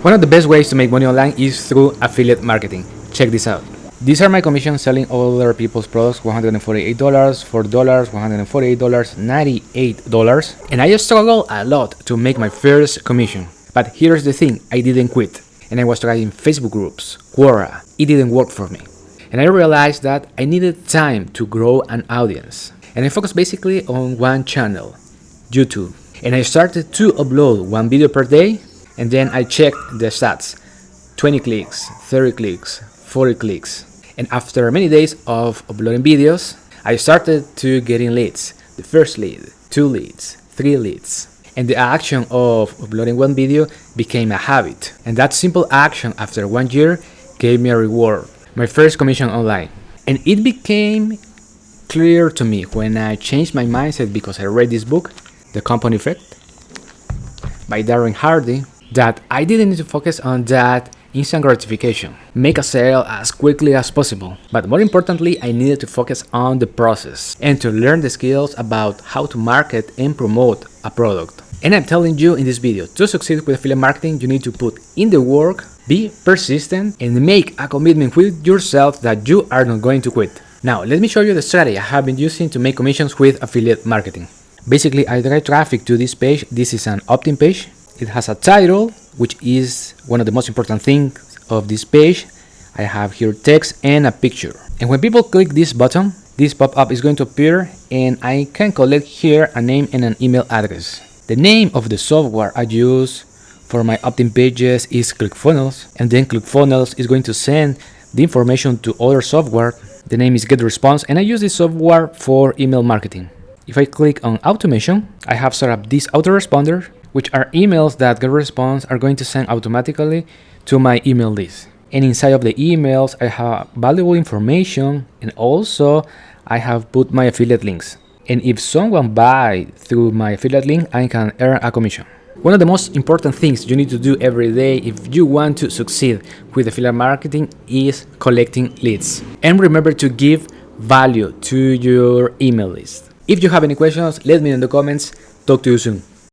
One of the best ways to make money online is through affiliate marketing. Check this out. These are my commissions selling other people's products: $148, $4, $148, $98. And I struggled a lot to make my first commission. But here's the thing, I didn't quit. And I was trying Facebook groups, Quora. It didn't work for me. And I realized that I needed time to grow an audience. And I focused basically on one channel, YouTube. And I started to upload one video per day. And then I checked the stats, 20 clicks, 30 clicks, 40 clicks. And after many days of uploading videos, I started to getting leads. The first lead, 2 leads, 3 leads. And the action of uploading one video became a habit. And that simple action after 1 year gave me a reward, my first commission online. And it became clear to me when I changed my mindset because I read this book, The Compound Effect, by Darren Hardy, that I didn't need to focus on that instant gratification, make a sale as quickly as possible. But more importantly, I needed to focus on the process and to learn the skills about how to market and promote a product. And I'm telling you in this video, to succeed with affiliate marketing, you need to put in the work, be persistent, and make a commitment with yourself that you are not going to quit. Now, let me show you the strategy I have been using to make commissions with affiliate marketing. Basically, I drive traffic to this page. This is an opt-in page. It has a title, which is one of the most important things of this page. I have here text and a picture. And when people click this button, this pop-up is going to appear and I can collect here a name and an email address. The name of the software I use for my opt-in pages is Clickfunnels, and then Clickfunnels is going to send the information to other software. The name is Getresponse, and I use this software for email marketing. If I click on automation, I have set up this autoresponder, which are emails that Getresponse are going to send automatically to my email list. And inside of the emails, I have valuable information, and also I have put my affiliate links. And if someone buys through my affiliate link, I can earn a commission. One of the most important things you need to do every day if you want to succeed with affiliate marketing is collecting leads. And remember to give value to your email list. If you have any questions, let me know in the comments. Talk to you soon.